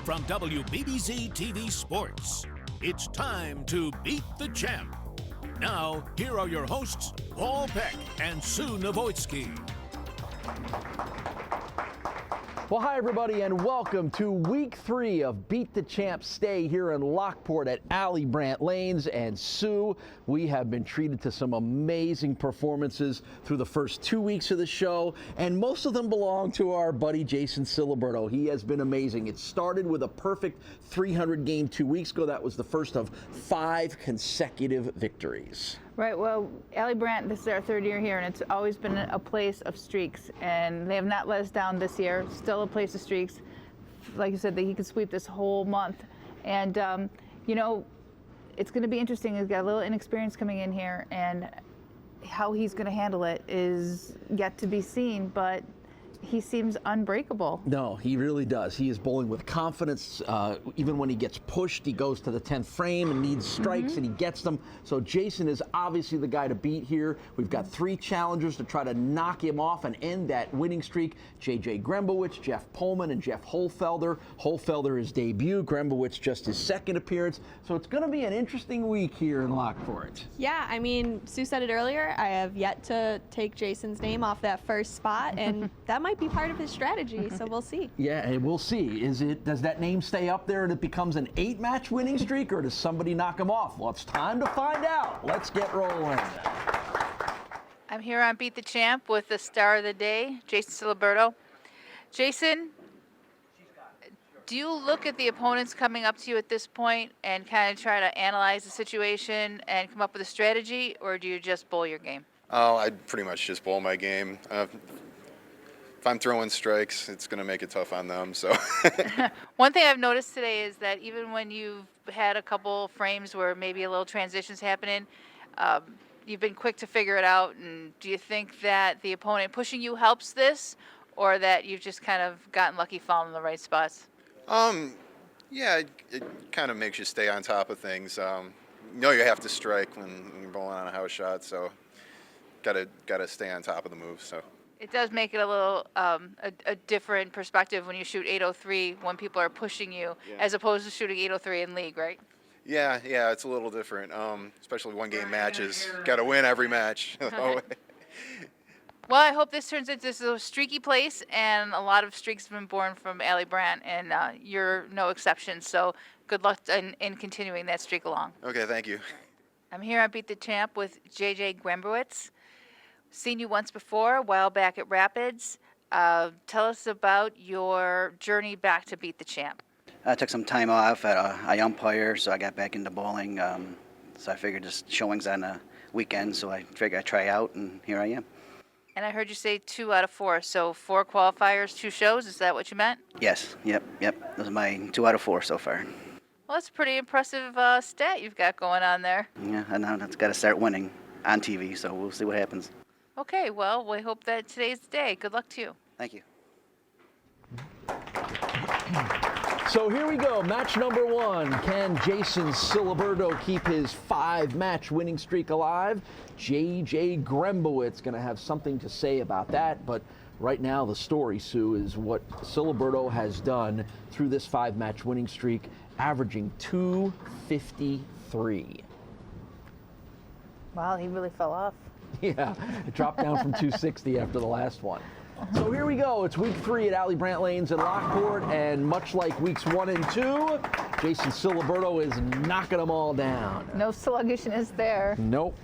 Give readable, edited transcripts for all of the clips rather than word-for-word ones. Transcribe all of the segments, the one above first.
from WBBZ-TV Sports, it's time to beat the champ. Now, here are your hosts, Paul Peck and Sue Novoitsky. Well, hi, everybody, and welcome to Week 3 of Beat the Champ Stay here in Lockport at Allie Brandt Lanes. And Sue, we have been treated to some amazing performances through the first 2 weeks of the show, and most of them belong to our buddy Jason Ciliberto. He has been amazing. It started with a perfect 300 game 2 weeks ago. That was the first of 5 consecutive victories. Right, well, Allie Brandt, this is our 3rd year here, and it's always been a place of streaks, and they have not let us down this year. Still a place of streaks. Like you said, that he could sweep this whole month. And, you know, it's going to be interesting. He's got a little inexperience coming in here, and how he's going to handle it is yet to be seen, but he seems unbreakable. No, he really does. He is bowling with confidence. Even when he gets pushed, he goes to the 10th frame and needs strikes, and he gets them. So Jason is obviously the guy to beat here. We've got 3 challengers to try to knock him off and end that winning streak. J.J. Grembowicz, Jeff Pohlman, and Jeff Hollfelder. Hollfelder his debut, Grembowicz just his 2nd appearance. So it's going to be an interesting week here in Lockport. Yeah, I mean, Sue said it earlier. I have yet to take Jason's name off that first spot, and that might be part of his strategy, so we'll see. Yeah, and we'll see. Does that name stay up there and it becomes an 8-match winning streak, or does somebody knock him off? Well, it's time to find out. Let's get rolling. I'm here on Beat the Champ with the star of the day, Jason Ciliberto. Jason, do you look at the opponents coming up to you at this point and kind of try to analyze the situation and come up with a strategy, or do you just bowl your game? Oh, I'd pretty much just bowl my game. If I'm throwing strikes, it's going to make it tough on them. So One thing I've noticed today is that even when you've had a couple frames where maybe a little transition's happening, you've been quick to figure it out. And do you think that the opponent pushing you helps this, or that you've just kind of gotten lucky falling in the right spots? yeah, it kind of makes you stay on top of things. You know you have to strike when you're bowling on a house shot, so gotta stay on top of the move. So. It does make it a little a different perspective when you shoot 803 when people are pushing you, as opposed to shooting 803 in league, right? Yeah, it's a little different, especially one-game matches. Got to win every match. Well, I hope this turns into a streaky place, and a lot of streaks have been born from Allie Brandt, and you're no exception. So good luck in continuing that streak along. Okay, thank you. I'm here on Beat the Champ with J.J. Grembowicz. Seen you once before, a while back at Rapids. Tell us about your journey back to Beat the Champ. I took some time off. I umpire, so I got back into bowling. So I figured just showings on the weekend, so I figured I'd try out, and here I am. And I heard you say 2 out of 4, so 4 qualifiers, 2 shows. Is that what you meant? Yes, yep. Those are my 2 out of 4 so far. Well, that's a pretty impressive stat you've got going on there. Yeah, and now it's got to start winning on TV, so we'll see what happens. Okay, well, we hope that today's the day. Good luck to you. Thank you. So here we go, match number 1. Can Jason Ciliberto keep his 5-match winning streak alive? J.J. Grembowicz going to have something to say about that, but right now the story, Sue, is what Ciliberto has done through this 5-match winning streak, averaging 253. Wow, he really fell off. Yeah, it dropped down from 260 after the last one. So here we go. It's week 3 at Allie Brandt Lanes in Lockport, and much like weeks 1 and 2, Jason Ciliberto is knocking them all down. No sluggishness there. Nope.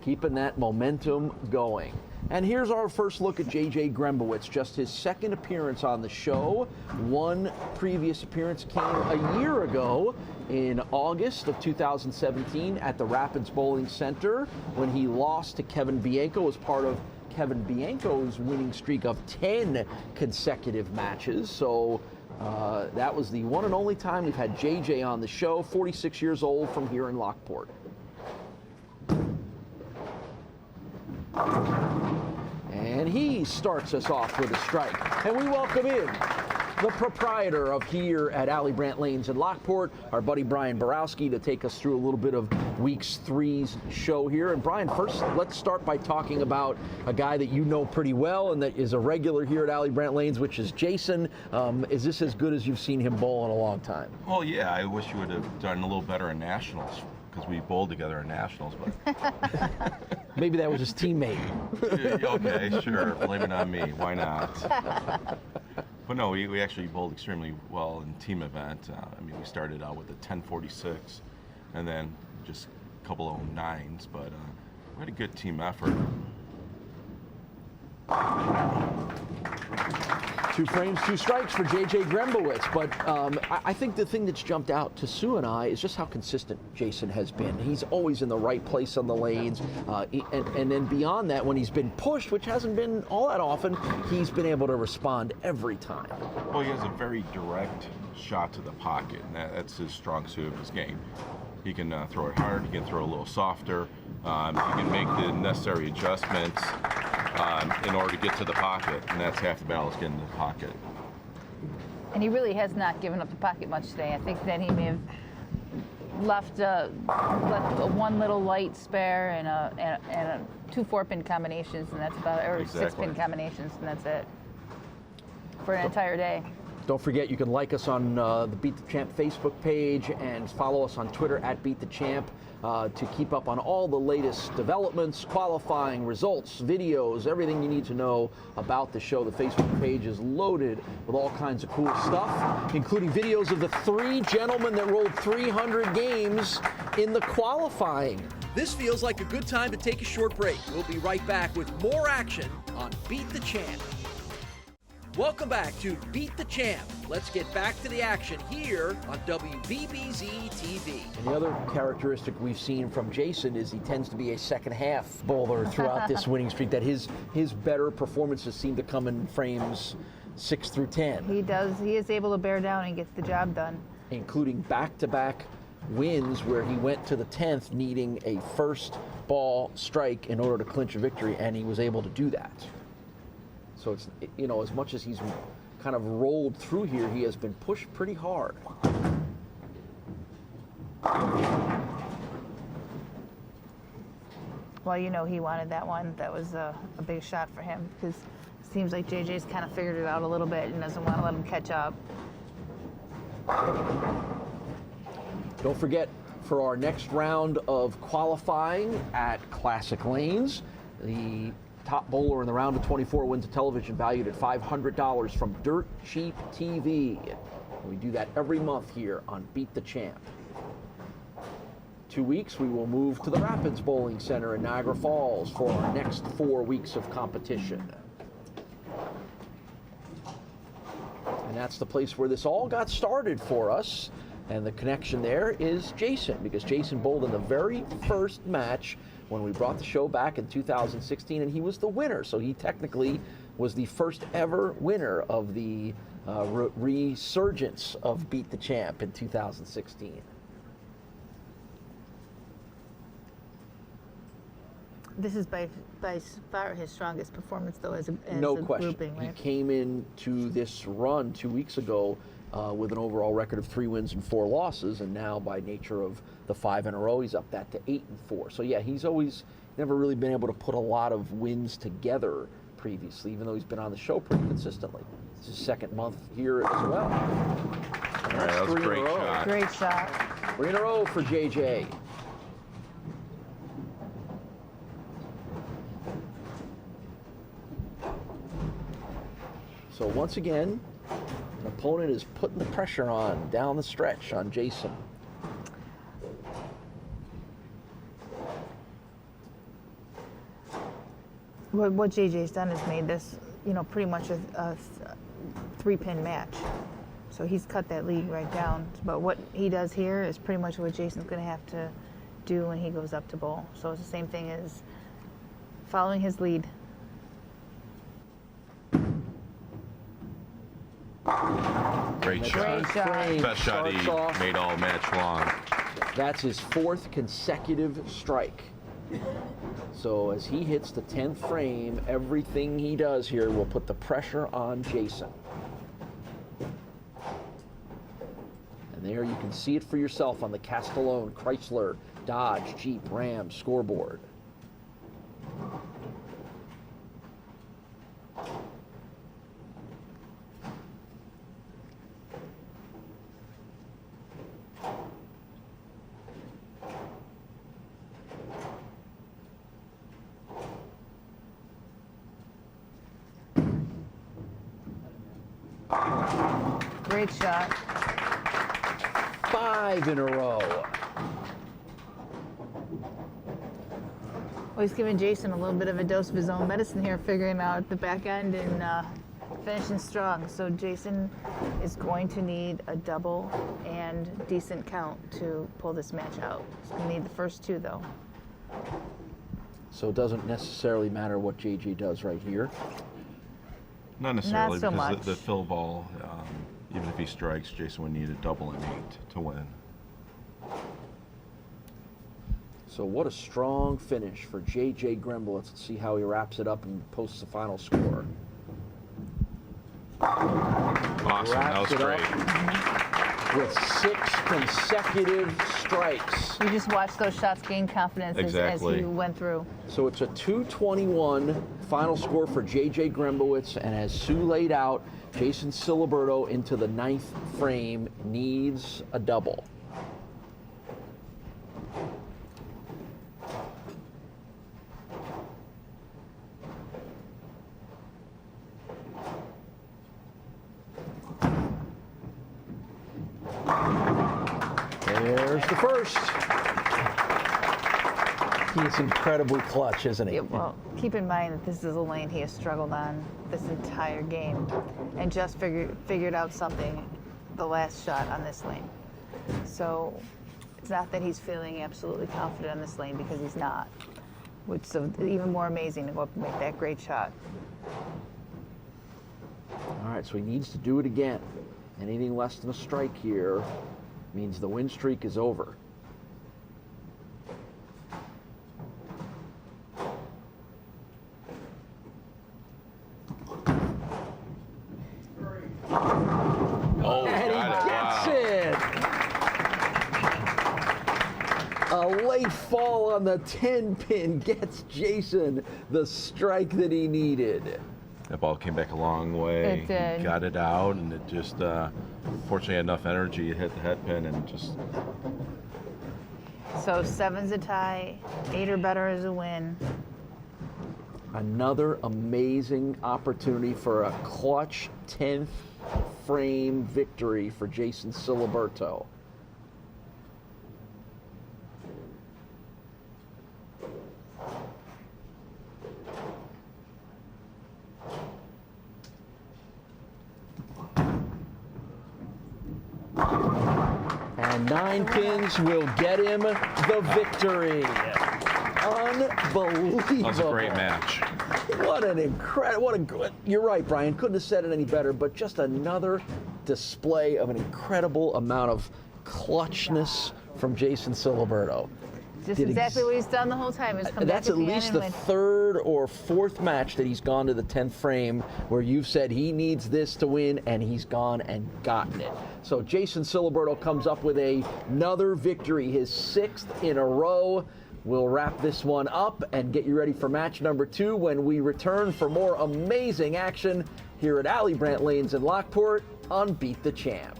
Keeping that momentum going. And here's our first look at J.J. Grembowicz, just his 2nd appearance on the show. 1 previous appearance came a year ago in August of 2017 at the Rapids Bowling Center when he lost to Kevin Bianco as part of Kevin Bianco's winning streak of 10 consecutive matches. So that was the one and only time we've had J.J. on the show, 46 years old from here in Lockport. And he starts us off with a strike. And we welcome in the proprietor of here at Allie Brandt Lanes in Lockport, our buddy Brian Borowski, to take us through a little bit of Week 3's show here. And Brian, first, let's start by talking about a guy that you know pretty well and that is a regular here at Allie Brandt Lanes, which is Jason. Is this as good as you've seen him bowl in a long time? Well, yeah, I wish you would have done a little better in nationals, because we bowled together in nationals, but maybe that was his teammate. Okay, sure, blame it on me, why not? But no, we actually bowled extremely well in team event. I mean, we started out with a 10.46 and then just a couple of 9s, but we had a good team effort. 2 frames, 2 strikes for J.J. Grembowicz, but I think the thing that's jumped out to Sue and I is just how consistent Jason has been. He's always in the right place on the lanes, and then beyond that, when he's been pushed, which hasn't been all that often, he's been able to respond every time. Well, he has a very direct shot to the pocket, and that's his strong suit of his game. He can throw it hard, he can throw a little softer, he can make the necessary adjustments in order to get to the pocket, and that's half the battle, is getting to the pocket. And he really has not given up the pocket much today. I think that he may have left one little light spare and 2 4-pin combinations, and that's about it, or Exactly. 6-pin combinations, and that's it for an entire day. Don't forget, you can like us on the Beat the Champ Facebook page and follow us on Twitter at Beat the Champ to keep up on all the latest developments, qualifying, results, videos, everything you need to know about the show. The Facebook page is loaded with all kinds of cool stuff, including videos of the 3 gentlemen that rolled 300 games in the qualifying. This feels like a good time to take a short break. We'll be right back with more action on Beat the Champ. Welcome back to Beat the Champ. Let's get back to the action here on WBBZ-TV. And the other characteristic we've seen from Jason is he tends to be a second half bowler throughout this winning streak, that his better performances seem to come in frames 6 through 10. He does. He is able to bear down and get the job done. Including back-to-back wins where he went to the 10th needing a first ball strike in order to clinch a victory, and he was able to do that. So it's, you know, as much as he's kind of rolled through here, he has been pushed pretty hard. Well, you know he wanted that one. That was a big shot for him, because it seems like JJ's kind of figured it out a little bit and doesn't want to let him catch up. Don't forget, for our next round of qualifying at Classic Lanes, the top bowler in the round of 24 wins a television valued at $500 from Dirt Cheap TV. We do that every month here on Beat the Champ. 2 weeks, we will move to the Rapids Bowling Center in Niagara Falls for our next 4 weeks of competition. And that's the place where this all got started for us. And the connection there is Jason, because Jason bowled in the very first match when we brought the show back in 2016, and he was the winner. So he technically was the first ever winner of the resurgence of Beat the Champ in 2016. This is by far his strongest performance, though, as a No question. grouping, right? He came into this run 2 weeks ago with an overall record of 3 wins and 4 losses, and now by nature of the 5 in a row, he's up that to 8 and 4. So yeah, he's always never really been able to put a lot of wins together previously, even though he's been on the show pretty consistently. It's his 2nd month here as well. All right, that was a great shot. Great shot. 3 in a row for JJ. So once again, an opponent is putting the pressure on down the stretch on Jason. What JJ's done is made this, you know, pretty much a 3-pin match. So he's cut that lead right down. But what he does here is pretty much what Jason's going to have to do when he goes up to bowl. So it's the same thing as following his lead. Great shot. Great shot. Best shot he Starts off. made all match long. That's his 4th consecutive strike. So as he hits the 10th frame, everything he does here will put the pressure on Jason. there you can see it for yourself on the Castellone, Chrysler, Dodge, Jeep, Ram scoreboard. Great shot. 5 in a row. Well, he's giving Jason a little bit of a dose of his own medicine here, figuring out the back end and finishing strong. So Jason is going to need a double and decent count to pull this match out. He's going to need the first 2, though. So it doesn't necessarily matter what JJ does right here. Not necessarily, Not so because much. the fill ball, even if he strikes, Jason would need a double and 8 to win. So what a strong finish for JJ Grembowicz. Let's see how he wraps it up and posts the final score. Awesome, that was Wraps it great. Mm-hmm. With 6 consecutive strikes. You just watch those shots gain confidence as Exactly. he went through. So it's a 221 final score for JJ Grembowicz, and as Sue laid out, Jason Ciliberto into the 9th frame needs a double. There's the first. He's incredibly clutch, isn't he? Yeah, well, keep in mind that this is a lane he has struggled on this entire game and just figured out something the last shot on this lane. So it's not that he's feeling absolutely confident on this lane, because he's not. Which is even more amazing to go up and make that great shot. All right, so he needs to do it again. Anything less than a strike here means the win streak is over. Oh, And he got gets it! A late fall on the 10 pin gets Jason the strike that he needed. That ball came back a long way. It did. He got it out, and it just, fortunately, had enough energy to hit the head pin and just. So 7's a tie, 8 or better is a win. Another amazing opportunity for a clutch 10th frame victory for Jason Ciliberto. And 9 pins will get him the victory. Unbelievable. That was a great match. What an incredible, you're right, Brian, couldn't have said it any better, but just another display of an incredible amount of clutchness from Jason Ciliberto. Just exactly what he's done the whole time. Is come That's back at the least end the and win. 3rd or 4th match that he's gone to the 10th frame where you've said he needs this to win, and he's gone and gotten it. So Jason Ciliberto comes up with another victory, his 6th in a row. We'll wrap this one up and get you ready for match number 2 when we return for more amazing action here at Allie Brandt Lanes in Lockport on Beat the Champ.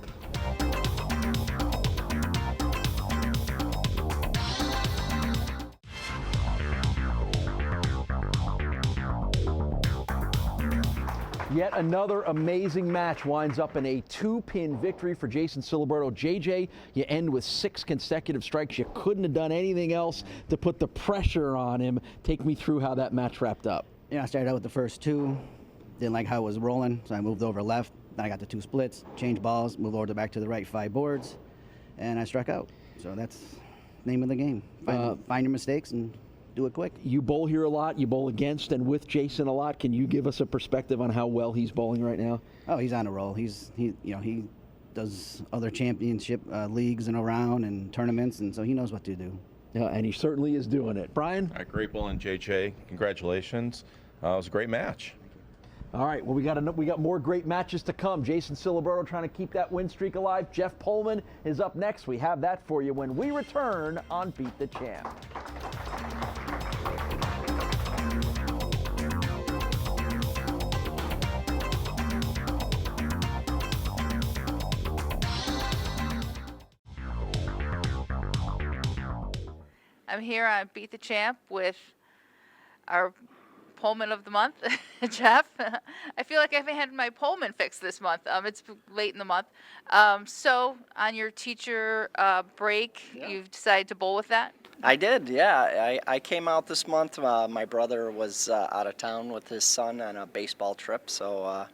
Yet another amazing match winds up in a 2-pin victory for Jason Ciliberto. JJ, you end with 6 consecutive strikes. You couldn't have done anything else to put the pressure on him. Take me through how that match wrapped up. Yeah, I started out with the first 2. Didn't like how it was rolling, so I moved over left. Then I got the 2 splits, changed balls, moved over back to the right 5 boards, and I struck out. So that's the name of the game. Find your mistakes and do it quick. You bowl here a lot. You bowl against and with Jason a lot. Can you give us a perspective on how well he's bowling right now? Oh, he's on a roll. He does other championship leagues and around and tournaments, and so he knows what to do. Yeah, and he certainly is doing it. Brian? Great bowling, JJ. Congratulations. It was a great match. All right, well, we got more great matches to come. Jason Ciliberto trying to keep that win streak alive. Jeff Pohlman is up next. We have that for you when we return on Beat the Champ. I'm here on Beat the Champ with our Pohlman of the month, Jeff. I feel like I haven't had my Pohlman fixed this month. It's late in the month. So on your teacher break, you've decided to bowl with that? I did, yeah. I came out this month. My brother was out of town with his son on a baseball trip, so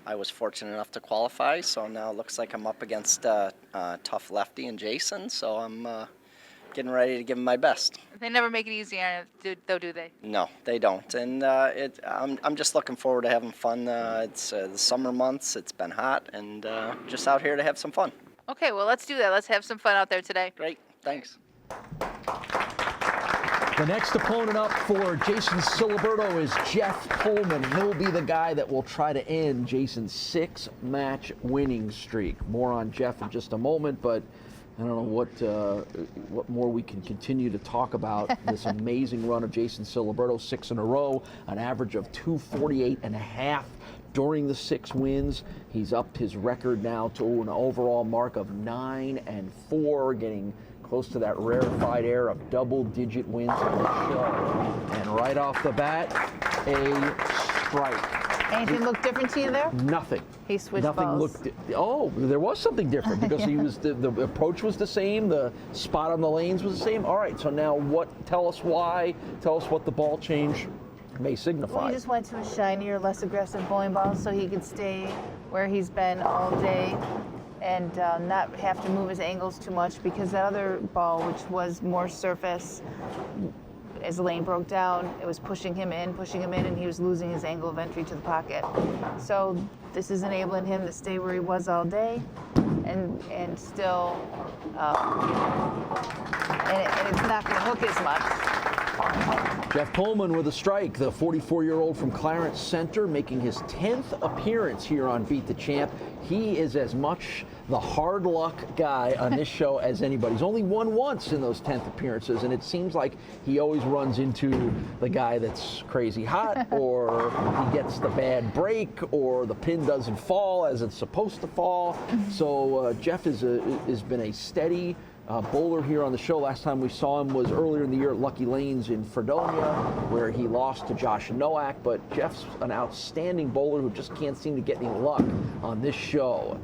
I was fortunate enough to qualify. So now it looks like I'm up against tough lefty and Jason, so I'm getting ready to give him my best. They never make it easy, though, do they? No, they don't. And I'm just looking forward to having fun. It's the summer months. It's been hot, and just out here to have some fun. Okay, well, let's do that. Let's have some fun out there today. Great, thanks. The next opponent up for Jason Ciliberto is Jeff Pohlman. He'll be the guy that will try to end Jason's 6-match winning streak. More on Jeff in just a moment, but I don't know what more we can continue to talk about this amazing run of Jason Ciliberto, 6 in a row, an average of 248.5 during the 6 wins. He's upped his record now to an overall mark of 9-4, getting close to that rarefied air of double-digit wins on the show. And right off the bat, a strike. Anything look different to you there? Nothing. He switched Nothing balls. Oh, there was something different because he was the approach was the same, the spot on the lanes was the same. All right, so now tell us why, tell us what the ball change may signify. Well, he just went to a shinier, less aggressive bowling ball so he could stay where he's been all day and not have to move his angles too much, because that other ball, which was more surface, as the lane broke down, it was pushing him in, and he was losing his angle of entry to the pocket. So this is enabling him to stay where he was all day, and still, and it's not going to hook as much. Jeff Pohlman with a strike, the 44-year-old from Clarence Center, making his 10th appearance here on Beat the Champ. He is as much the hard luck guy on this show as anybody. He's only won once in those 10th appearances, and it seems like he always runs into the guy that's crazy hot, or he gets the bad break, or the pin doesn't fall as it's supposed to fall. So Jeff has been a steady bowler here on the show. Last time we saw him was earlier in the year at Lucky Lanes in Fredonia, where he lost to Josh Nowak. But Jeff's an outstanding bowler who just can't seem to get any luck on this show.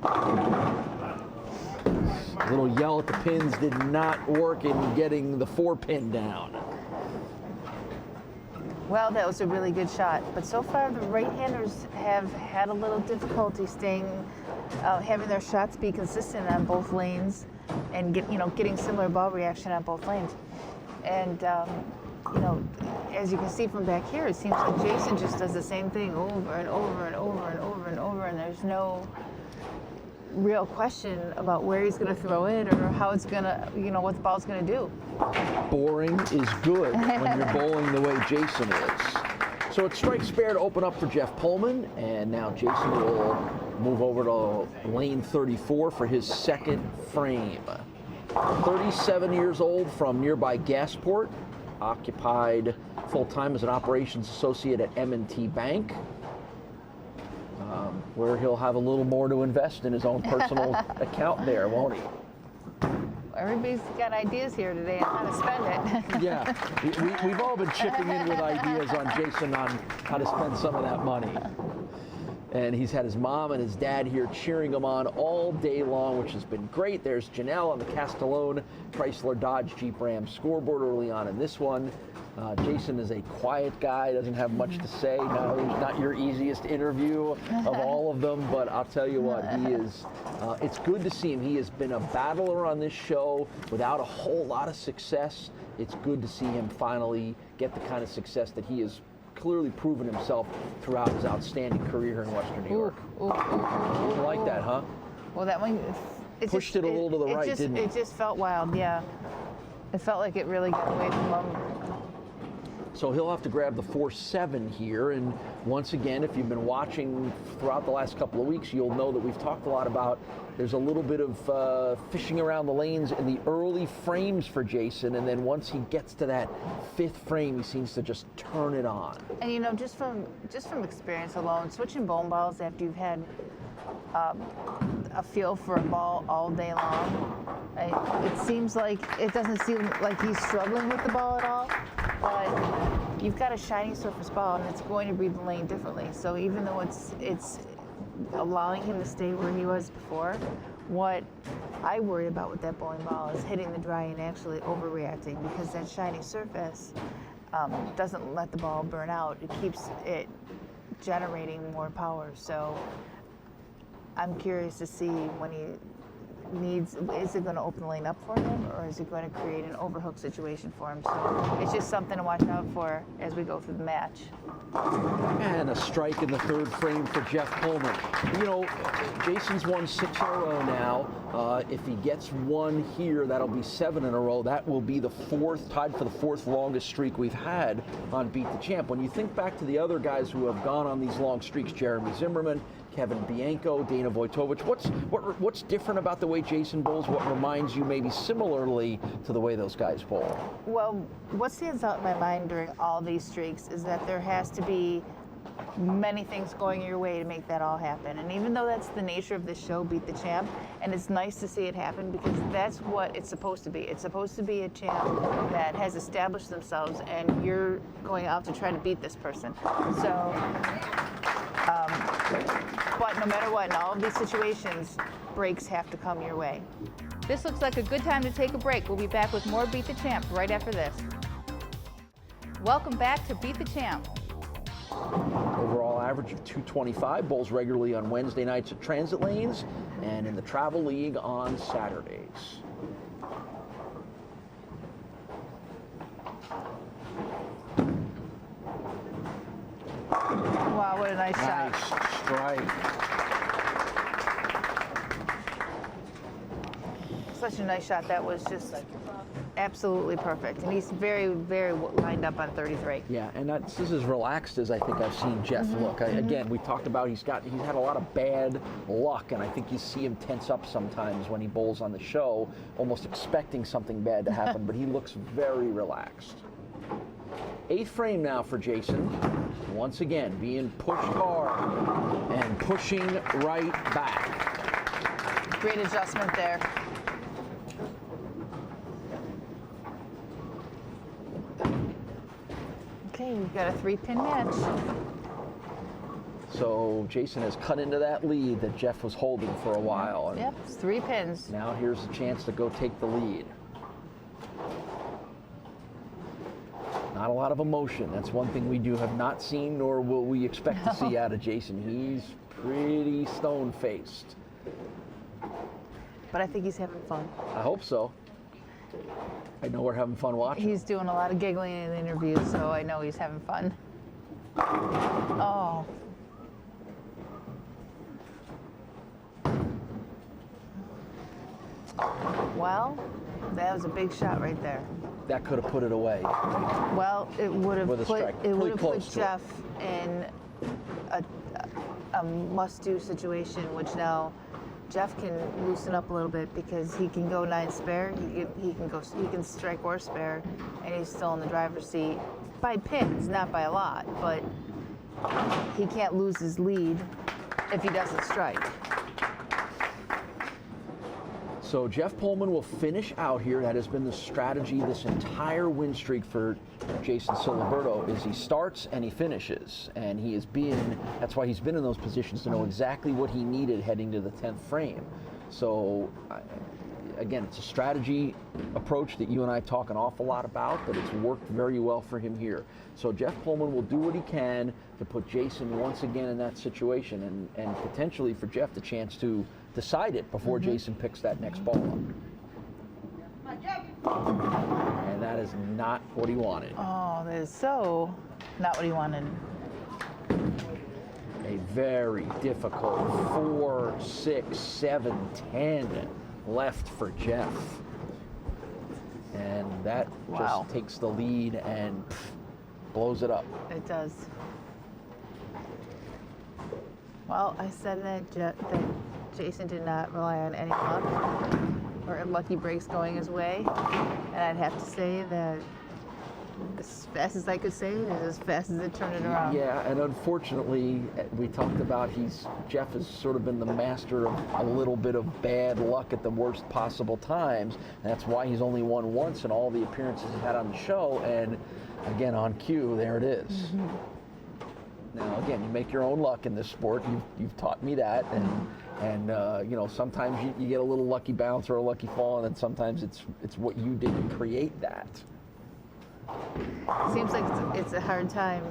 A little yell at the pins did not work in getting the 4-pin down. Well, that was a really good shot, but so far the right-handers have had a little difficulty having their shots be consistent on both lanes, and getting similar ball reaction on both lanes. And as you can see from back here, it seems like Jason just does the same thing over and over and over and over and over, and there's no real question about where he's going to throw it or how it's going to, what the ball's going to do. Boring is good when you're bowling the way Jason is. So it's strike spare to open up for Jeff Pohlman, and now Jason will move over to lane 34 for his second frame. 37 years old from nearby Gasport, occupied full-time as an operations associate at M&T Bank, where he'll have a little more to invest in his own personal account there, won't he? Everybody's got ideas here today on how to spend it. Yeah, we've all been chipping in with ideas on Jason on how to spend some of that money. And he's had his mom and his dad here cheering him on all day long, which has been great. There's Janelle on the Castellone Chrysler Dodge Jeep Ram scoreboard early on in this one. Jason is a quiet guy, doesn't have much to say. No, he's not your easiest interview of all of them, but I'll tell you what, he is, it's good to see him. He has been a battler on this show without a whole lot of success. It's good to see him finally get the kind of success that he has clearly proven himself throughout his outstanding career here in Western New York. You like that, huh? Well, that one, pushed it a little to the right, didn't it? It just felt wild, yeah. It felt like it really got away from him. So he'll have to grab the 4-7 here. And once again, if you've been watching throughout the last couple of weeks, you'll know that we've talked a lot about there's a little bit of fishing around the lanes in the early frames for Jason. And then once he gets to that 5th frame, he seems to just turn it on. And you know, just from experience alone, switching bowling balls after you've had a feel for a ball all day long, it seems like it doesn't seem like he's struggling with the ball at all. But you've got a shiny surface ball, and it's going to read the lane differently. So even though it's allowing him to stay where he was before, what I worry about with that bowling ball is hitting the dry and actually overreacting, because that shiny surface doesn't let the ball burn out. It keeps it generating more power. So I'm curious to see when he needs, is it going to open the lane up for him, or is it going to create an overhook situation for him? So it's just something to watch out for as we go through the match. And a strike in the 3rd frame for Jeff Pohlman. You know, Jason's won 6 in a row now. If he gets one here, that'll be 7 in a row. That will be the 4th, tied for the 4th longest streak we've had on Beat the Champ. When you think back to the other guys who have gone on these long streaks, Jeremy Zimmerman, Kevin Bianco, Dana Vojtovich, what's different about the way Jason bowls? What reminds you maybe similarly to the way those guys bowl? Well, what stands out in my mind during all these streaks is that there has to be many things going your way to make that all happen. And even though that's the nature of this show, Beat the Champ, and it's nice to see it happen because that's what it's supposed to be. It's supposed to be a champ that has established themselves, and you're going out to try to beat this person. So, but no matter what, in all of these situations, breaks have to come your way. This looks like a good time to take a break. We'll be back with more Beat the Champ right after this. Welcome back to Beat the Champ. Overall average of 225, bowls regularly on Wednesday nights at Transit Lanes and in the Travel League on Saturdays. Wow, what a nice shot. Nice strike. Such a nice shot. That was just absolutely perfect. And he's very, very lined up on 33. Yeah, and this is as relaxed as I think I've seen Jeff look. Again, we talked about he's had a lot of bad luck, and I think you see him tense up sometimes when he bowls on the show, almost expecting something bad to happen, but he looks very relaxed. 8th frame now for Jason. Once again, being pushed hard and pushing right back. Great adjustment there. Okay, we've got a 3-pin match. So Jason has cut into that lead that Jeff was holding for a while. Yep, it's 3 pins. Now here's a chance to go take the lead. Not a lot of emotion. That's one thing we have not seen, nor will we expect to see out of Jason. He's pretty stone-faced. But I think he's having fun. I hope so. I know we're having fun watching. He's doing a lot of giggling in the interview, so I know he's having fun. Oh. Well, that was a big shot right there. That could have put it away. Well, it would have put to Jeff in a must-do situation, which now Jeff can loosen up a little bit because he can go 9 spare. He can strike or spare, and he's still in the driver's seat by pins, not by a lot. But he can't lose his lead if he doesn't strike. So Jeff Pohlman will finish out here. That has been the strategy this entire win streak for Jason Ciliberto, is he starts and he finishes. And that's why he's been in those positions to know exactly what he needed heading to the 10th frame. So again, it's a strategy approach that you and I talk an awful lot about, but it's worked very well for him here. So Jeff Pohlman will do what he can to put Jason once again in that situation, and potentially for Jeff the chance to decide it before Jason picks that next ball up. And that is not what he wanted. Oh, that is so not what he wanted. A very difficult 4, 6, 7, 10 left for Jeff. And that just takes the lead and blows it up. It does. Well, I said that Jason did not rely on any luck or lucky breaks going his way, and I'd have to say that as fast as I could say it, as fast as it turned it around. Yeah, and unfortunately, we talked about Jeff has sort of been the master of a little bit of bad luck at the worst possible times. And that's why he's only won once in all the appearances he's had on the show. And again, on cue, there it is. Mm-hmm. Now, again, you make your own luck in this sport. You've taught me that, and you know, sometimes you get a little lucky bounce or a lucky fall, and then sometimes it's what you did to create that. Seems like it's a hard time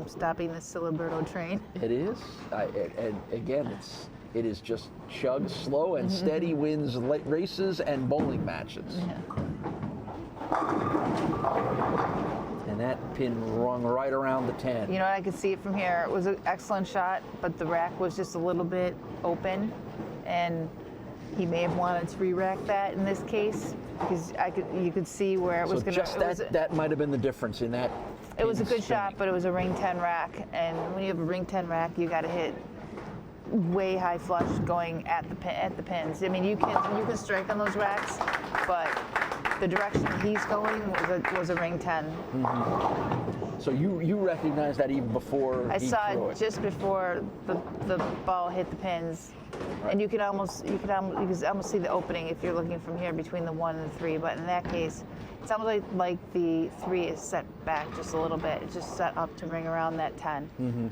stopping the Ciliberto train. It is, and again, it is just chug slow and steady wins races and bowling matches. And that pin rung right around the 10. You know, I could see it from here. It was an excellent shot, but the rack was just a little bit open, and he may have wanted to re-rack that in this case, because you could see where it was going to. That might have been the difference in that. It was a good shot, but it was a ring 10 rack, and when you have a ring 10 rack, you got to hit way high flush going at the pins. I mean, you can strike on those racks, but the direction he's going was a ring 10. Mm-hmm. So you recognize that even before I he saw threw it just before the ball hit the pins, and you could almost see the opening if you're looking from here between the 1 and the 3. But in that case, it's almost like the 3 is set back just a little bit. It's just set up to ring around that 10. Mm-hmm.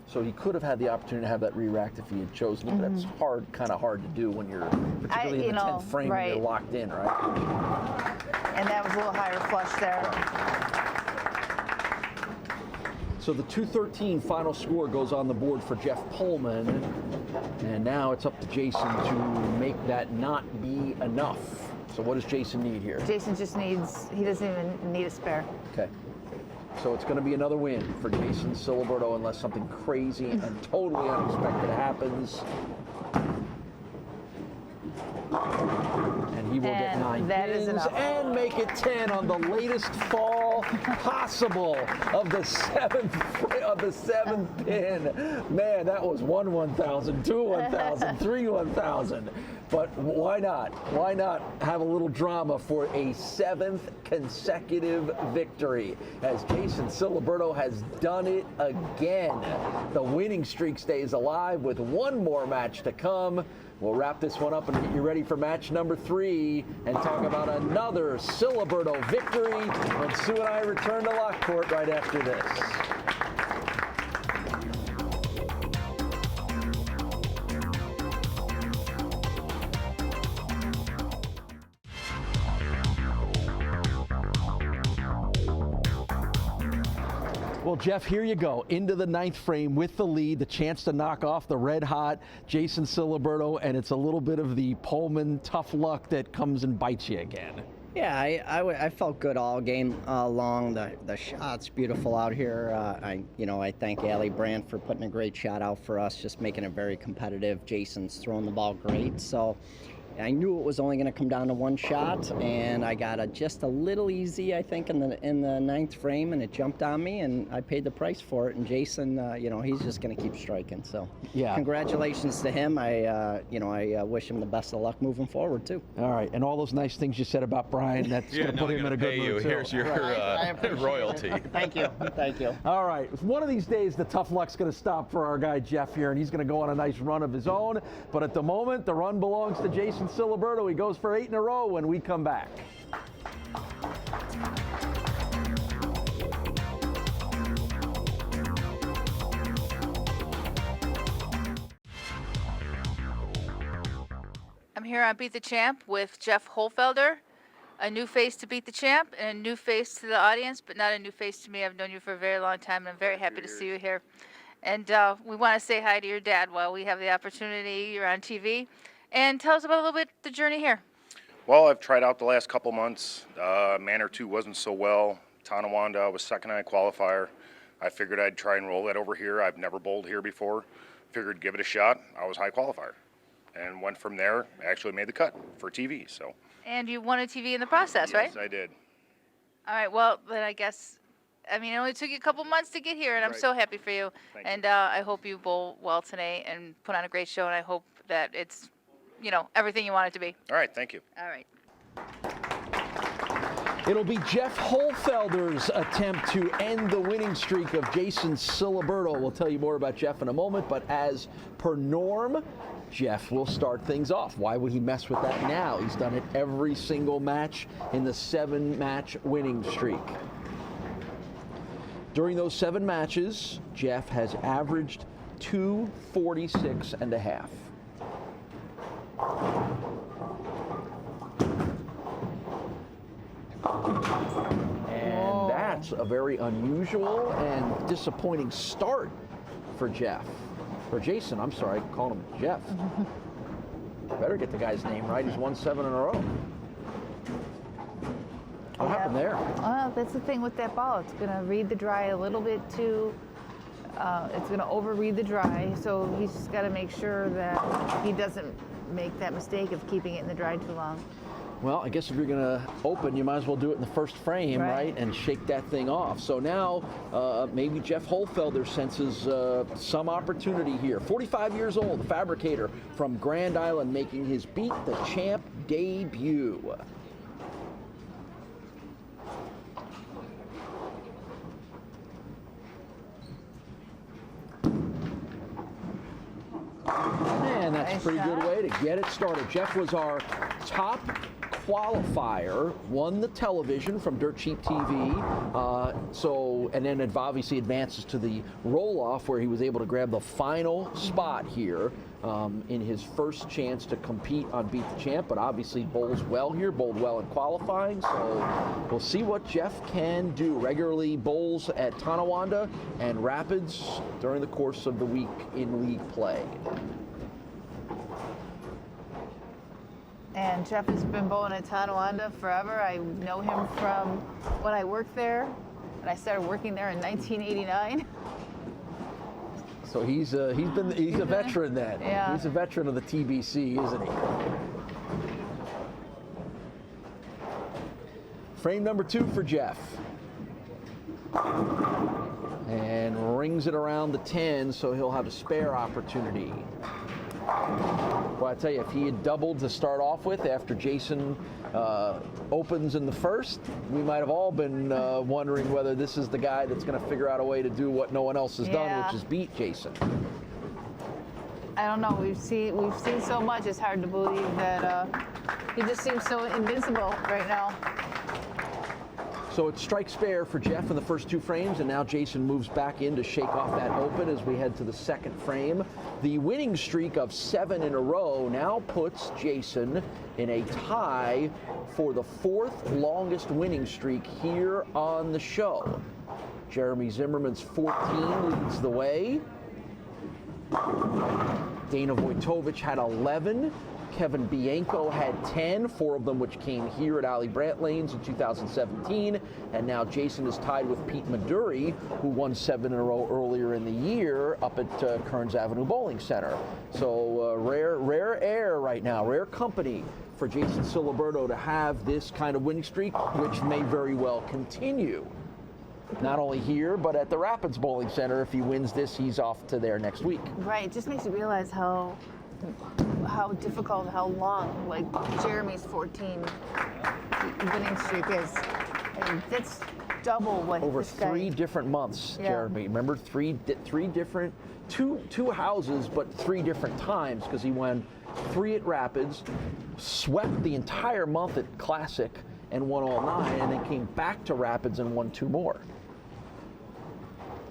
So he could have had the opportunity to have that re-racked if he had chosen it, but that's kind of hard to do when you're particularly in the 10th frame and you're locked in, right? And that was a little higher flush there. So the 213 final score goes on the board for Jeff Pohlman, and now it's up to Jason to make that not be enough. So what does Jason need here? Jason just he doesn't even need a spare. Okay. So it's going to be another win for Jason Ciliberto unless something crazy and totally unexpected happens. And he will get 9 pins and make it 10 on the latest fall possible of the seventh pin. Man, that was 1 1,000, 2 1,000, 3 1,000. But why not? Why not have a little drama for a 7th consecutive victory as Jason Ciliberto has done it again. The winning streak stays alive with one more match to come. We'll wrap this one up and get you ready for match number 3 and talk about another Ciliberto victory when Sue and I return to Lockport right after this. Well, Jeff, here you go. Into the 9th frame with the lead, the chance to knock off the red-hot Jason Ciliberto, and it's a little bit of the Pohlman tough luck that comes and bites you again. Yeah, I felt good all game long. The shot's beautiful out here. I thank Allie Brandt for putting a great shot out for us, just making it very competitive. Jason's throwing the ball great, so I knew it was only going to come down to one shot, and I got just a little easy, I think, in the 9th frame, and it jumped on me, and I paid the price for it. And Jason, he's just going to keep striking. So, yeah, congratulations to him. I wish him the best of luck moving forward too. All right, and all those nice things you said about Brian, that's going to put him in a good mood too. Here's your royalty. Thank you. All right, one of these days the tough luck's going to stop for our guy Jeff here, and he's going to go on a nice run of his own. But at the moment, the run belongs to Jason Ciliberto. He goes for 8 in a row when we come back. I'm here on Beat the Champ with Jeff Hollfelder, a new face to Beat the Champ and a new face to the audience, but not a new face to me. I've known you for a very long time, and I'm very happy to see you here. And we want to say hi to your dad while we have the opportunity. You're on TV. And tell us about a little bit the journey here. Well, I've tried out the last couple months. Manor 2 wasn't so well. Tonawanda was second on qualifier. I figured I'd try and roll that over here. I've never bowled here before. Figured give it a shot. I was high qualifier. And went from there, actually made the cut for TV. So. And you won a TV in the process, right? Yes, I did. All right, well, then I guess I mean, it only took you a couple months to get here, and I'm Right. so happy for you. Thank And I hope you bowl well today and put on a great show, and I hope that it's, everything you want it to be. All right, thank you. All right. It'll be Jeff Hohlfelder's attempt to end the winning streak of Jason Ciliberto. We'll tell you more about Jeff in a moment, but as per norm, Jeff will start things off. Why would he mess with that now? He's done it every single match in the 7-match winning streak. During those 7 matches, Jeff has averaged 246.5. And that's a very unusual and disappointing start for Jeff. Or Jason, I'm sorry, calling him Jeff. Better get the guy's name right. He's won 7 in a row. What happened there? Well, that's the thing with that ball. It's going to read the dry a little bit too. It's going to overread the dry, so he's just got to make sure that he doesn't make that mistake of keeping it in the dry too long. Well, I guess if you're going to open, you might as well do it in the first frame, right? And shake that thing off. So now maybe Jeff Hohlfelder senses some opportunity here. 45 years old, the fabricator from Grand Island, making his Beat the Champ debut. And that's a pretty good way to get it started. Jeff was our top qualifier, won the television from Dirt Cheap TV, and then it obviously advances to the roll-off where he was able to grab the final spot here in his first chance to compete on Beat the Champ, but obviously bowls well here, bowled well in qualifying, so we'll see what Jeff can do. Regularly bowls at Tonawanda and Rapids during the course of the week in league play. And Jeff has been bowling at Tonawanda forever. I know him from when I worked there, and I started working there in 1989. So he's a veteran then. Yeah. He's a veteran of the TBC, isn't he? Frame number 2 for Jeff. And rings it around the 10, so he'll have a spare opportunity. Well, I tell you, if he had doubled to start off with after Jason opens in the first, we might have all been wondering whether this is the guy that's going to figure out a way to do what no one else has done, which is beat Jason. I don't know. We've seen so much. It's hard to believe that he just seems so invincible right now. So it's strike spare for Jeff in the first 2 frames, and now Jason moves back in to shake off that open as we head to the second frame. The winning streak of 7 in a row now puts Jason in a tie for the 4th longest winning streak here on the show. Jeremy Zimmerman's 14 leads the way. Dana Wojtowicz had 11. Kevin Bianco had 10, 4 of them which came here at Allie Brandt Lanes in 2017. And now Jason is tied with Pete Maduri, who won 7 in a row earlier in the year up at Kearns Avenue Bowling Center. So rare air right now, rare company for Jason Ciliberto to have this kind of winning streak, which may very well continue. Not only here, but at the Rapids Bowling Center. If he wins this, he's off to there next week. Right. It just makes you realize how difficult, how long, like Jeremy's 14 winning streak is. I mean, that's double what over this guy. 3 different months, Jeremy. Remember, three different, two houses, but 3 different times, because he won 3 at Rapids, swept the entire month at Classic, and won all 9, and then came back to Rapids and won 2 more.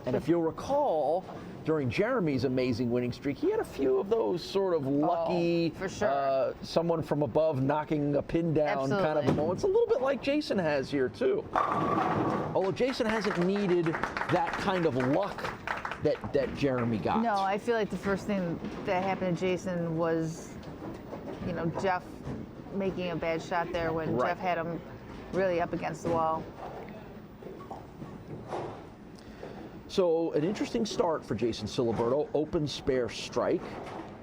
And if you'll recall, during Jeremy's amazing winning streak, he had a few of those sort of lucky, for sure. Someone from above knocking a pin down kind of a moment. It's a little bit like Jason has here too. Although Jason hasn't needed that kind of luck that Jeremy got. No, I feel like the first thing that happened to Jason was, Jeff making a bad shot there when Jeff had him really up against the wall. So an interesting start for Jason Ciliberto, open spare strike,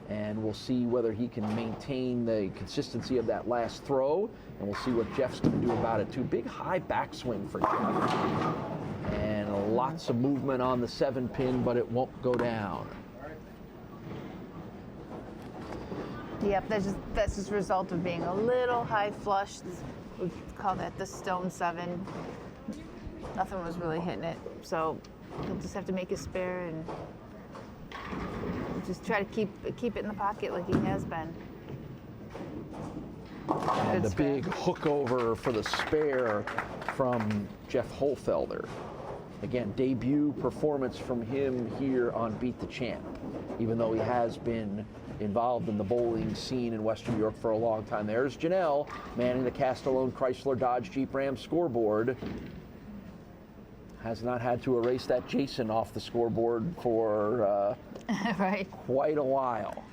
and we'll see whether he can maintain the consistency of that last throw, and we'll see what Jeff's going to do about it too. Big high backswing for Jeff. And Lots of movement on the 7-pin, but it won't go down. Yep, that's just a result of being a little high flush. We call that the stone 7. Nothing was really hitting it, so he'll just have to make a spare and just try to keep it in the pocket like he has been. And the big hook over for the spare from Jeff Hollfelder. Again, debut performance from him here on Beat the Champ, even though he has been involved in the bowling scene in Western New York for a long time. There's Janelle manning the Castellone Chrysler Dodge Jeep Ram scoreboard. Has not had to erase that Jason off the scoreboard for right. quite a while.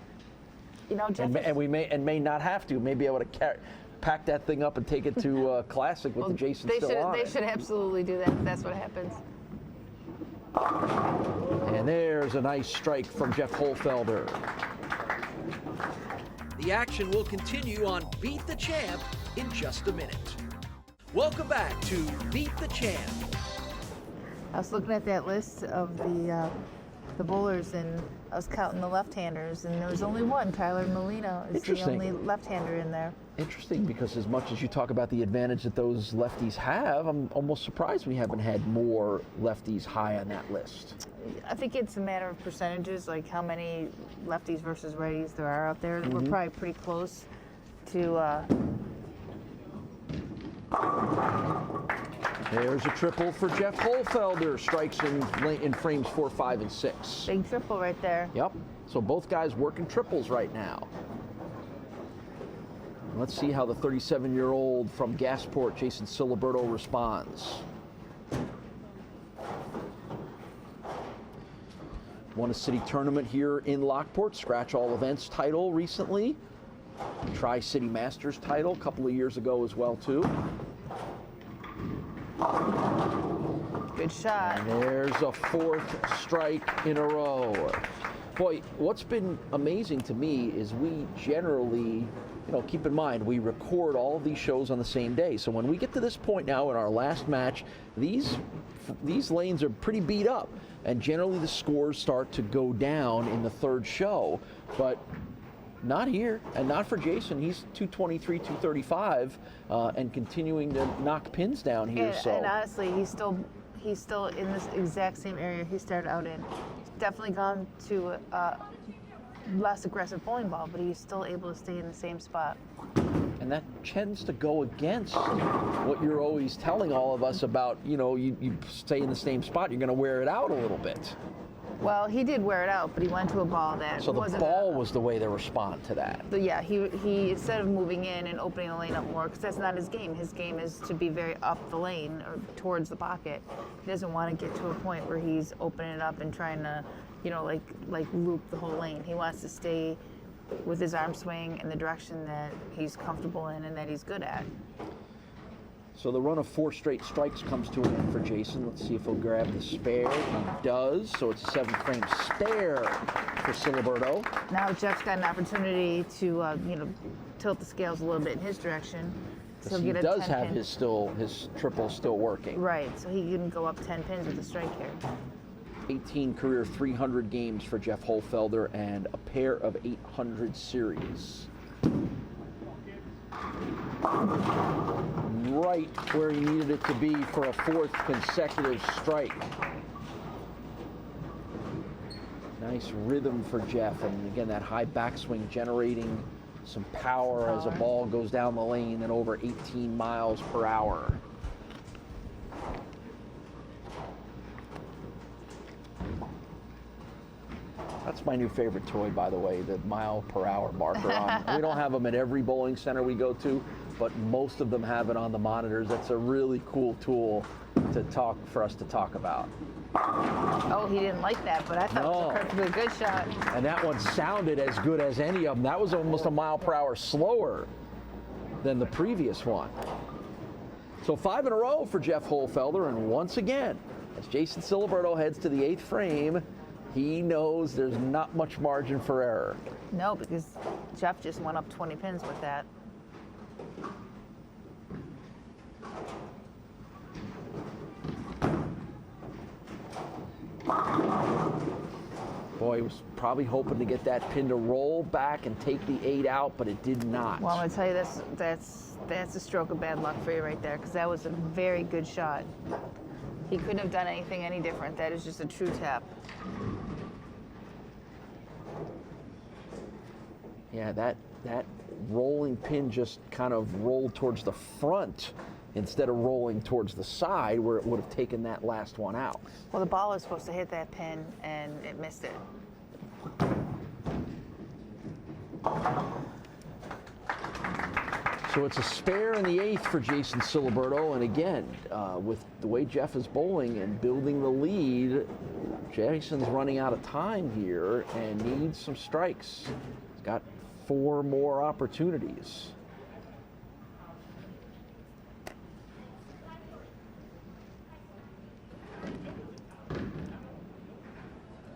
You know, Jeff may not have to. May be able to pack that thing up and take it to Classic with the Jason still on. They should absolutely do that if that's what happens. And there's a nice strike from Jeff Hollfelder. The action will continue on Beat the Champ in just a minute. Welcome back to Beat the Champ. I was looking at that list of the bowlers, and I was counting the left-handers, and there was only one. Tyler Molino is the only left-hander in there. Interesting, because as much as you talk about the advantage that those lefties have, I'm almost surprised we haven't had more lefties high on that list. I think it's a matter of percentages, like how many lefties versus righties there are out there. We're probably pretty close to... There's a triple for Jeff Hollfelder. Strikes in frames 4, 5, and 6. Big triple right there. Yep. So both guys working triples right now. Let's see how the 37-year-old from Gasport, Jason Ciliberto, responds. Won a city tournament here in Lockport, Scratch All Events title recently. Tri-City Masters title a couple of years ago as well, too. Good shot. And there's a 4th strike in a row. Boy, what's been amazing to me is we generally, keep in mind, we record all of these shows on the same day. So when we get to this point now in our last match, these lanes are pretty beat up. And generally the scores start to go down in the 3rd show. But not here, and not for Jason. He's 223, 235, and continuing to knock pins down here. And honestly, he's still in this exact same area he started out in. He's definitely gone to a less aggressive bowling ball, but he's still able to stay in the same spot. And that tends to go against what you're always telling all of us about, you stay in the same spot, you're going to wear it out a little bit. Well, he did wear it out, but he went to a ball that so the ball was the way to respond to that. But yeah, he instead of moving in and opening the lane up more, because that's not his game. His game is to be very up the lane or towards the pocket. He doesn't want to get to a point where he's opening it up and trying to, like loop the whole lane. He wants to stay with his arm swing in the direction that he's comfortable in and that he's good at. So the run of 4 straight strikes comes to an end for Jason. Let's see if he'll grab the spare. He does, so it's a 7-frame spare for Ciliberto. Now Jeff's got an opportunity to, tilt the scales a little bit in his direction. So he does have his triple still working. Right, so he can go up 10 pins with a strike here. 18 career 300 games for Jeff Hollfelder and a pair of 800 series. Right where he needed it to be for a 4th consecutive strike. Nice rhythm for Jeff, and again that high backswing generating some power as a ball goes down the lane at over 18 miles per hour. That's my new favorite toy, by the way, the mile per hour marker on. We don't have them at every bowling center we go to, but most of them have it on the monitors. That's a really cool tool for us to talk about. Oh, he didn't like that, but I thought it was a perfectly good shot. And that one sounded as good as any of them. That was almost a mile per hour slower than the previous one. So 5 in a row for Jeff Hollfelder, and once again, as Jason Ciliberto heads to the 8th frame, he knows there's not much margin for error. No, because Jeff just went up 20 pins with that. Boy, he was probably hoping to get that pin to roll back and take the 8 out, but it did not. Well, I'm going to tell you, that's a stroke of bad luck for you right there, because that was a very good shot. He couldn't have done anything any different. That is just a true tap. Yeah, that rolling pin just kind of rolled towards the front instead of rolling towards the side where it would have taken that last one out. Well, the ball was supposed to hit that pin, and it missed it. So it's a spare in the 8th for Jason Ciliberto, and again, with the way Jeff is bowling and building the lead, Jason's running out of time here and needs some strikes. He's got 4 more opportunities.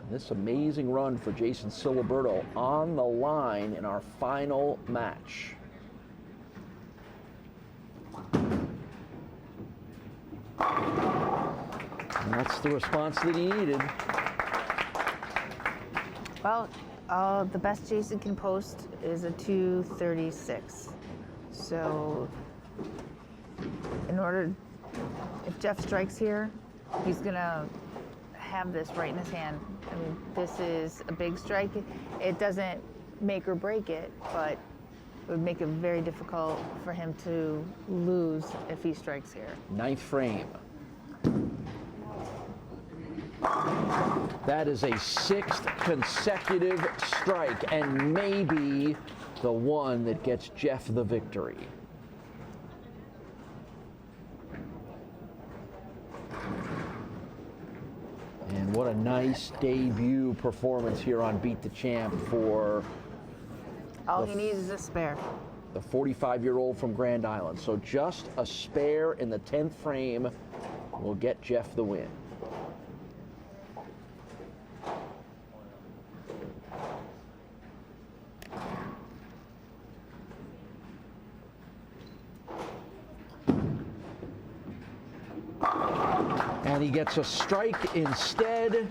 This amazing run for Jason Ciliberto on the line in our final match. And that's the response that he needed. Well, the best Jason can post is a 236. So, if Jeff strikes here, he's gonna have this right in his hand. I mean, this is a big strike. It doesn't make or break it, but it would make it very difficult for him to lose if he strikes here. 9th frame. That is a 6th consecutive strike, and maybe the one that gets Jeff the victory. And what a nice debut performance here on Beat the Champ for all he needs is a spare. The 45-year-old from Grand Island. So just a spare in the 10th frame will get Jeff the win. And he gets a strike instead,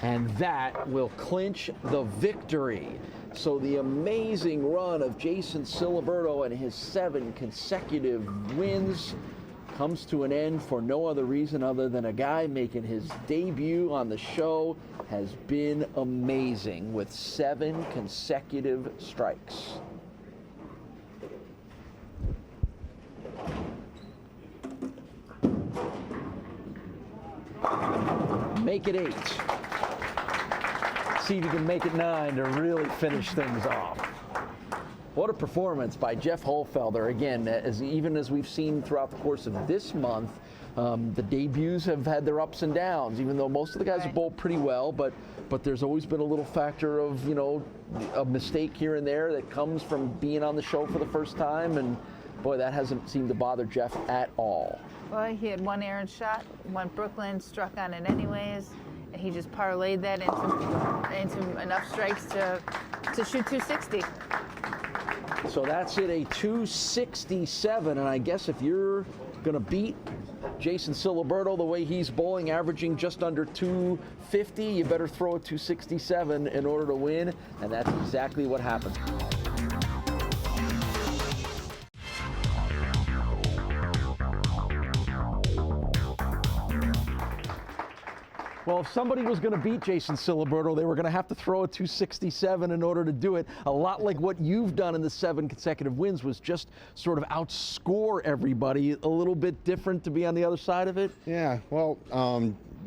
and that will clinch the victory. So the amazing run of Jason Ciliberto and his 7 consecutive wins comes to an end for no other reason other than a guy making his debut on the show has been amazing with 7 consecutive strikes. Make it 8. See if you can make it 9 to really finish things off. What a performance by Jeff Hollfelder. Again, even as we've seen throughout the course of this month, the debuts have had their ups and downs, even though most of the guys have bowled pretty well, but there's always been a little factor of, you know, a mistake here and there that comes from being on the show for the first time, and boy, that hasn't seemed to bother Jeff at all. Well, he had one errant shot, went Brooklyn, struck on it anyways, and he just parlayed that into enough strikes to shoot 260. So that's it, a 267, and I guess if you're going to beat Jason Ciliberto the way he's bowling, averaging just under 250, you better throw a 267 in order to win, and that's exactly what happened. Well, if somebody was going to beat Jason Ciliberto, they were going to have to throw a 267 in order to do it. A lot like what you've done in the 7 consecutive wins was just sort of outscore everybody. A little bit different to be on the other side of it? Yeah, well,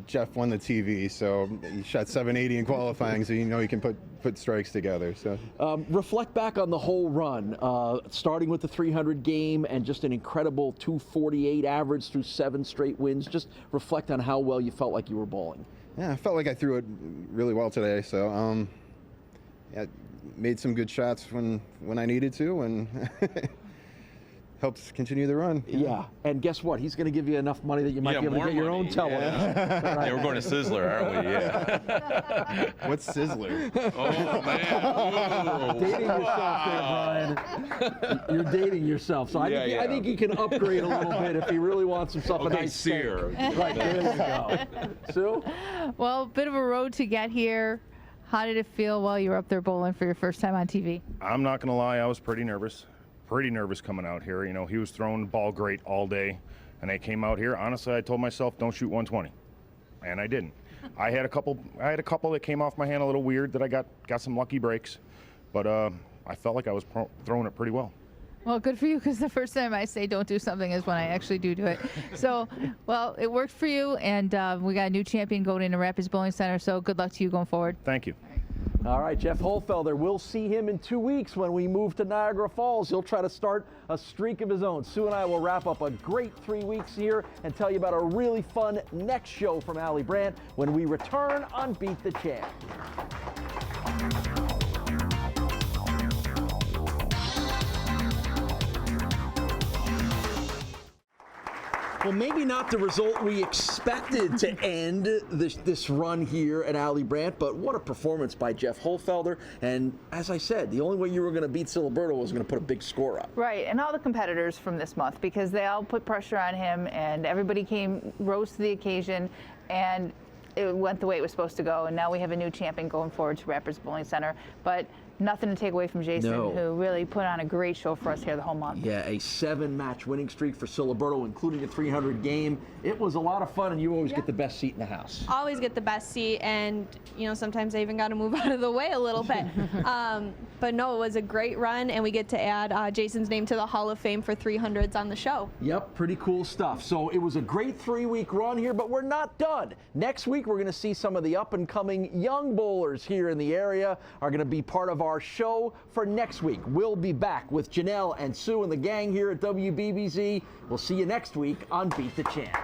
Jeff won the TV, so he shot 780 in qualifying, so you know he can put strikes together. So reflect back on the whole run, starting with the 300 game and just an incredible 248 average through 7 straight wins. Just reflect on how well you felt like you were bowling. Yeah, I felt like I threw it really well today. So yeah, made some good shots when I needed to, and helps continue the run. Yeah, and guess what? He's going to give you enough money that you might be able to get your own television. Yeah, we're going to Sizzler, aren't we? Yeah. What's Sizzler? Oh, man. Dating yourself there, Brian. You're dating yourself. So I think he can upgrade a little bit if he really wants himself a nice sear. Right, there you go. Sue? Well, a bit of a road to get here. How did it feel while you were up there bowling for your first time on TV? I'm not going to lie, I was pretty nervous. Pretty nervous coming out here. You know, he was throwing the ball great all day, and I came out here. Honestly, I told myself, don't shoot 120, and I didn't. I had a couple that came off my hand a little weird that I got some lucky breaks, but I felt like I was throwing it pretty well. Well, good for you, because the first time I say don't do something is when I actually do it. So, well, it worked for you, and we got a new champion going into Rapids Bowling Center, so good luck to you going forward. Thank you. All right, Jeff Hollfelder, we'll see him in 2 weeks when we move to Niagara Falls. He'll try to start a streak of his own. Sue and I will wrap up a great 3 weeks here and tell you about a really fun next show from Allie Brandt when we return on Beat the Champ. Well, maybe not the result we expected to end this run here at Allie Brandt, but what a performance by Jeff Hollfelder. And as I said, the only way you were going to beat Ciliberto was going to put a big score up. Right, and all the competitors from this month, because they all put pressure on him, and everybody rose to the occasion, and it went the way it was supposed to go. And now we have a new champion going forward to Rapids Bowling Center. But nothing to take away from Jason, who really put on a great show for us here the whole month. Yeah, a 7-match winning streak for Ciliberto, including a 300 game. It was a lot of fun, and you always get the best seat in the house. Always get the best seat, and you know, sometimes I even got to move out of the way a little bit. But no, it was a great run, and we get to add Jason's name to the Hall of Fame for 300s on the show. Yep, pretty cool stuff. So it was a great 3-week run here, but we're not done. Next week, we're going to see some of the up-and-coming young bowlers here in the area are going to be part of our show for next week. We'll be back with Janelle and Sue and the gang here at WBBZ. We'll see you next week on Beat the Champ.